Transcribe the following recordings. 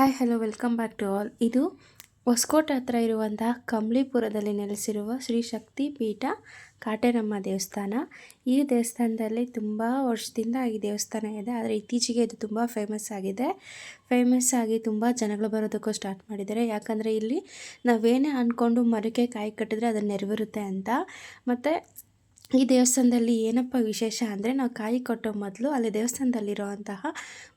Hi hello welcome back to all. ಇದು ಹೊಸಕೋಟೆ ಹತ್ರ ಇರುವಂತಹ ಕಂಬ್ಳಿಪುರದಲ್ಲಿ ನೆಲೆಸಿರುವ ಶ್ರೀ ಶಕ್ತಿ ಪೀಠ ಕಾಟೇರಮ್ಮ ದೇವಸ್ಥಾನ. ಈ ದೇವಸ್ಥಾನದಲ್ಲಿ ತುಂಬ ವರ್ಷದಿಂದ ಈ ದೇವಸ್ಥಾನ ಇದೆ, ಆದರೆ ಇತ್ತೀಚೆಗೆ ಇದು ತುಂಬ ಫೇಮಸ್ ಆಗಿ ತುಂಬ ಜನಗಳು ಬರೋದಕ್ಕೂ ಸ್ಟಾರ್ಟ್ ಮಾಡಿದ್ದಾರೆ. ಯಾಕಂದರೆ ಇಲ್ಲಿ ನಾವೇನೇ ಅಂದ್ಕೊಂಡು ಮರಕ್ಕೆ ಕಾಯಿ ಕಟ್ಟಿದ್ರೆ ಅದು ನೆರವೇರುತ್ತೆ ಅಂತ. ಮತ್ತು ಈ ದೇವಸ್ಥಾನದಲ್ಲಿ ಏನಪ್ಪ ವಿಶೇಷ ಅಂದರೆ, ನಾವು ಕಾಯಿ ಕಟ್ಟೋ ಮೊದಲು ಅಲ್ಲಿ ದೇವಸ್ಥಾನದಲ್ಲಿರುವಂತಹ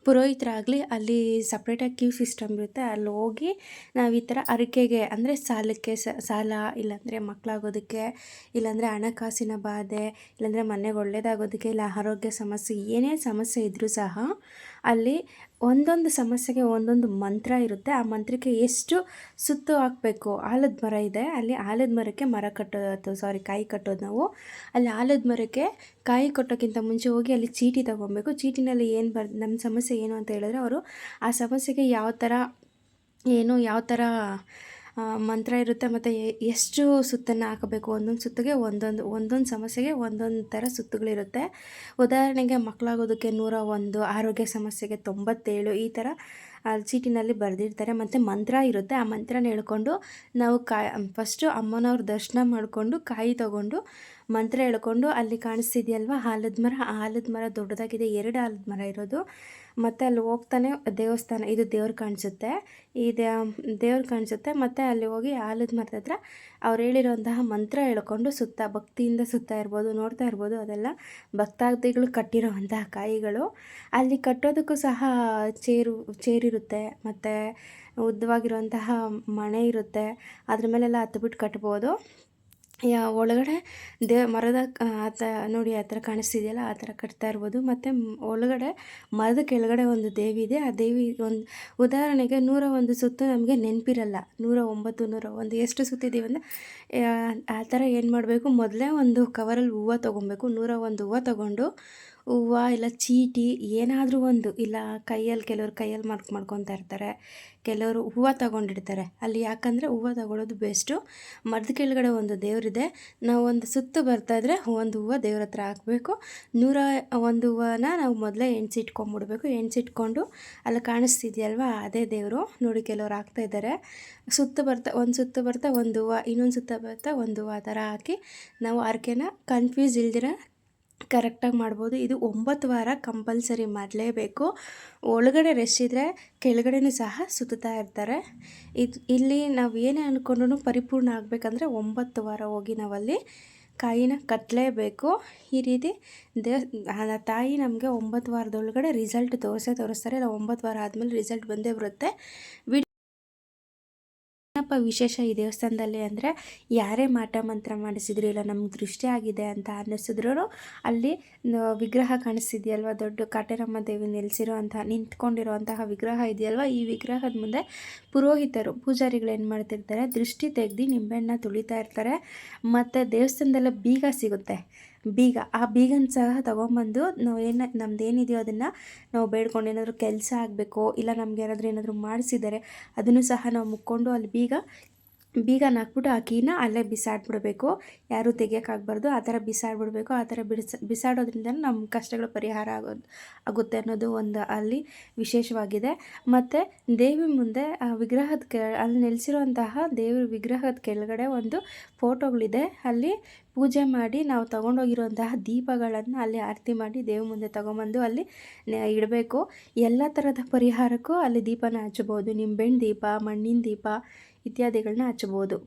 ಪುರೋಹಿತರಾಗಲಿ ಅಲ್ಲಿ ಸಪ್ರೇಟಾಗಿ ಕ್ಯೂ ಸಿಸ್ಟಮ್ ಇರುತ್ತೆ, ಅಲ್ಲಿ ಹೋಗಿ ನಾವು ಈ ಥರ ಅರಿಕೆಗೆ ಅಂದರೆ ಸಾಲಕ್ಕೆ ಸಾಲ, ಇಲ್ಲಾಂದರೆ ಮಕ್ಕಳಾಗೋದಕ್ಕೆ, ಇಲ್ಲಾಂದರೆ ಹಣಕಾಸಿನ ಬಾಧೆ, ಇಲ್ಲಾಂದರೆ ಮನೆಗೆ ಒಳ್ಳೇದಾಗೋದಕ್ಕೆ, ಇಲ್ಲ ಆರೋಗ್ಯ ಸಮಸ್ಯೆ, ಏನೇ ಸಮಸ್ಯೆ ಇದ್ದರೂ ಸಹ ಅಲ್ಲಿ ಒಂದೊಂದು ಸಮಸ್ಯೆಗೆ ಒಂದೊಂದು ಮಂತ್ರ ಇರುತ್ತೆ. ಆ ಮಂತ್ರಕ್ಕೆ ಎಷ್ಟು ಸುತ್ತು ಹಾಕಬೇಕು, ಆಲದ ಮರ ಇದೆ ಅಲ್ಲಿ, ಆಲದ ಮರಕ್ಕೆ ಕಾಯಿ ಕಟ್ಟೋದು ನಾವು ಅಲ್ಲಿ ಆಲದ ಮರಕ್ಕೆ ಕಾಯಿ ಕೊಟ್ಟೋಕ್ಕಿಂತ ಮುಂಚೆ ಹೋಗಿ ಅಲ್ಲಿ ಚೀಟಿ ತೊಗೊಬೇಕು. ಚೀಟಿನಲ್ಲಿ ನಮ್ಮ ಸಮಸ್ಯೆ ಏನು ಅಂತ ಹೇಳಿದ್ರೆ ಅವರು ಆ ಸಮಸ್ಯೆಗೆ ಯಾವ ಥರ ಮಂತ್ರ ಇರುತ್ತೆ ಮತ್ತು ಎಷ್ಟು ಸುತ್ತನ್ನು ಹಾಕಬೇಕು, ಒಂದೊಂದು ಸುತ್ತಿಗೆ ಒಂದೊಂದು ಸಮಸ್ಯೆಗೆ ಒಂದೊಂದು ಥರ ಸುತ್ತುಗಳಿರುತ್ತೆ. ಉದಾಹರಣೆಗೆ ಮಕ್ಕಳಾಗೋದಕ್ಕೆ 101, ಆರೋಗ್ಯ ಸಮಸ್ಯೆಗೆ 97, ಈ ಥರ ಚೀಟಿನಲ್ಲಿ ಬರೆದಿರ್ತಾರೆ. ಮತ್ತು ಮಂತ್ರ ಇರುತ್ತೆ, ಆ ಮಂತ್ರನ ಹೇಳ್ಕೊಂಡು ನಾವು ಫಸ್ಟು ಅಮ್ಮನವ್ರ ದರ್ಶನ ಮಾಡಿಕೊಂಡು ಕಾಯಿ ತೊಗೊಂಡು ಮಂತ್ರ ಹೇಳ್ಕೊಂಡು ಅಲ್ಲಿ ಕಾಣಿಸ್ತಿದೆಯಲ್ವ ಆಲದ ಮರ ದೊಡ್ಡದಾಗಿದೆ, 2 ಆಲದ ಮರ ಇರೋದು. ಮತ್ತು ಅಲ್ಲಿ ಹೋಗ್ತಾನೆ ದೇವಸ್ಥಾನ, ಇದು ದೇವ್ರು ಕಾಣಿಸುತ್ತೆ, ಮತ್ತು ಅಲ್ಲಿ ಹೋಗಿ ಆಲದ ಮರದ ಹತ್ರ ಅವ್ರು ಹೇಳಿರೋಂತಹ ಮಂತ್ರ ಹೇಳ್ಕೊಂಡು ಭಕ್ತಿಯಿಂದ ಇರ್ಬೋದು, ನೋಡ್ತಾ ಇರ್ಬೋದು. ಅದೆಲ್ಲ ಭಕ್ತಾದಿಗಳು ಕಟ್ಟಿರೋವಂತಹ ಕಾಯಿಗಳು. ಅಲ್ಲಿ ಕಟ್ಟೋದಕ್ಕೂ ಸಹ ಚೇರಿರುತ್ತೆ ಮತ್ತು ಉದ್ದವಾಗಿರುವಂತಹ ಮಣೆ ಇರುತ್ತೆ, ಅದ್ರ ಮೇಲೆಲ್ಲ ಹತ್ಬಿಟ್ಟು ಕಟ್ಬೋದು. ಒಳಗಡೆ ಮರದ ನೋಡಿ ಆ ಥರ ಕಾಣಿಸ್ತಿದೆಯಲ್ಲ, ಆ ಥರ ಕಟ್ತಾ ಇರ್ಬೋದು. ಮತ್ತು ಒಳಗಡೆ ಮರದ ಕೆಳಗಡೆ ಒಂದು ದೇವಿ ಇದೆ. ಆ ದೇವಿ ಉದಾಹರಣೆಗೆ 101 ಸುತ್ತು ನಮಗೆ ನೆನಪಿರಲ್ಲ, 109, 101 ಎಷ್ಟು ಸುತ್ತಿದ್ದೀವಿ ಅಂದರೆ ಆ ಥರ ಏನು ಮಾಡಬೇಕು, ಮೊದಲೇ ಒಂದು ಕವರಲ್ಲಿ ಹೂವು ತೊಗೊಬೇಕು. 101 ಹೂವು ತೊಗೊಂಡು, ಹೂವು ಇಲ್ಲ ಚೀಟಿ ಏನಾದರೂ ಒಂದು, ಇಲ್ಲ ಕೆಲವರು ಕೈಯಲ್ಲಿ ಮಾಡ್ಕೊತಾ ಇರ್ತಾರೆ, ಕೆಲವರು ಹೂವು ತಗೊಂಡಿರ್ತಾರೆ ಅಲ್ಲಿ. ಯಾಕಂದರೆ ಹೂವು ತಗೊಳ್ಳೋದು ಬೆಸ್ಟು. ಮರದ ಕೆಳಗಡೆ ಒಂದು ದೇವರಿದೆ, ನಾವು ಒಂದು ಸುತ್ತು ಬರ್ತಾಯಿದ್ರೆ ಒಂದು ಹೂವು ದೇವ್ರ ಹತ್ರ ಹಾಕಬೇಕು. 101 ಹೂವನ ನಾವು ಮೊದಲೇ ಎಣ್ಸಿಟ್ಕೊಂಡ್ಬಿಡ್ಬೇಕು. ಎಣ್ಸಿಟ್ಕೊಂಡು ಅಲ್ಲಿ ಕಾಣಿಸ್ತಿದೆಯಲ್ವ ಅದೇ ದೇವರು ನೋಡಿ, ಕೆಲವ್ರು ಹಾಕ್ತಾಯಿದ್ದಾರೆ. ಒಂದು ಸುತ್ತು ಬರ್ತಾ ಒಂದು ಹೂವು, ಇನ್ನೊಂದು ಸುತ್ತ ಬರ್ತಾ ಒಂದು ಹೂವು, ಆ ಥರ ಹಾಕಿ ನಾವು ಹರಕೆನ ಕನ್ಫ್ಯೂಸ್ ಇಲ್ದಿರ ಕರೆಕ್ಟಾಗಿ ಮಾಡ್ಬೋದು. ಇದು 9 ವಾರ ಕಂಪಲ್ಸರಿ ಮಾಡಲೇಬೇಕು. ಒಳಗಡೆ ರಶ್ ಇದ್ದರೆ ಕೆಳಗಡೆನೂ ಸಹ ಸುತ್ತಾ ಇರ್ತಾರೆ. ಇಲ್ಲಿ ನಾವು ಏನೇ ಅಂದ್ಕೊಂಡ್ರೂ ಪರಿಪೂರ್ಣ ಆಗಬೇಕಂದ್ರೆ 9 ವಾರ ಹೋಗಿ ನಾವಲ್ಲಿ ಕಾಯಿನ ಕಟ್ಟಲೇಬೇಕು. ಈ ರೀತಿ ತಾಯಿ ನಮಗೆ 9 ವಾರದೊಳಗಡೆ ರಿಸಲ್ಟ್ ತೋರಿಸ್ತಾರೆ. ಇಲ್ಲ 9 ವಾರ ಆದಮೇಲೆ ರಿಸಲ್ಟ್ ಬಂದೇ ಬರುತ್ತೆ. ಏನಪ್ಪ ವಿಶೇಷ ಈ ದೇವಸ್ಥಾನದಲ್ಲಿ ಅಂದರೆ, ಯಾರೇ ಮಾಟ ಮಂತ್ರ ಮಾಡಿಸಿದ್ರು, ಇಲ್ಲ ನಮ್ಗೆ ದೃಷ್ಟಿ ಆಗಿದೆ ಅಂತ ಅನ್ನಿಸಿದ್ರು, ಅಲ್ಲಿ ವಿಗ್ರಹ ಕಾಣಿಸ್ತಿದೆಯಲ್ವ, ದೊಡ್ಡ ಕಾಟೇರಮ್ಮ ದೇವಿ ನಿಂತ್ಕೊಂಡಿರುವಂತಹ ವಿಗ್ರಹ ಇದೆಯಲ್ವ, ಈ ವಿಗ್ರಹದ ಮುಂದೆ ಪೂಜಾರಿಗಳು ಏನು ಮಾಡ್ತಿರ್ತಾರೆ, ದೃಷ್ಟಿ ತೆಗೆದು ನಿಂಬೆಹಣ್ಣ ತುಳಿತಾ ಇರ್ತಾರೆ. ಮತ್ತು ದೇವಸ್ಥಾನದಲ್ಲ ಬೀಗ ಸಿಗುತ್ತೆ, ಆ ಬೀಗನ ಸಹ ತೊಗೊಂಬಂದು ನಮ್ದೇನಿದೆಯೋ ಅದನ್ನು ನಾವು ಬೇಡ್ಕೊಂಡು, ಏನಾದರೂ ಕೆಲಸ ಆಗಬೇಕು, ಇಲ್ಲ ನಮ್ಗೆ ಏನಾದರೂ ಮಾಡಿಸಿದ್ದಾರೆ ಅದನ್ನು ಸಹ ನಾವು ಮುಕ್ಕೊಂಡು ಅಲ್ಲಿ ಬೀಗನ ಹಾಕ್ಬಿಟ್ಟು ಆ ಕೀನ ಅಲ್ಲೇ ಬಿಸಾಡ್ಬಿಡ್ಬೇಕು. ಯಾರೂ ತೆಗಿಯೋಕ್ಕಾಗಬಾರ್ದು, ಆ ಥರ ಬಿಸಾಡ್ಬಿಡ್ಬೇಕು. ಆ ಥರ ಬಿಸಾಡೋದ್ರಿಂದ ನಮ್ಮ ಕಷ್ಟಗಳು ಪರಿಹಾರ ಆಗುತ್ತೆ ಅನ್ನೋದು ಒಂದು ಅಲ್ಲಿ ವಿಶೇಷವಾಗಿದೆ. ಮತ್ತು ದೇವಿ ಮುಂದೆ ಆ ಅಲ್ಲಿ ನೆಲೆಸಿರುವಂತಹ ದೇವ್ರ ವಿಗ್ರಹದ ಕೆಳಗಡೆ ಒಂದು ಫೋಟೋಗಳಿದೆ. ಅಲ್ಲಿ ಪೂಜೆ ಮಾಡಿ ನಾವು ತೊಗೊಂಡೋಗಿರುವಂತಹ ದೀಪಗಳನ್ನು ಅಲ್ಲಿ ಆರತಿ ಮಾಡಿ ದೇವ್ರ ಮುಂದೆ ತೊಗೊಂಬಂದು ಅಲ್ಲಿ ಇಡಬೇಕು. ಎಲ್ಲ ಥರದ ಪರಿಹಾರಕ್ಕೂ ಅಲ್ಲಿ ದೀಪನ ಹಚ್ಚಬೋದು. ನಿಂಬೆಹಣ್ಣು ದೀಪ, ಮಣ್ಣಿನ ದೀಪ ಇತ್ಯಾದಿಗಳನ್ನ ಹಚ್ಬೋದು.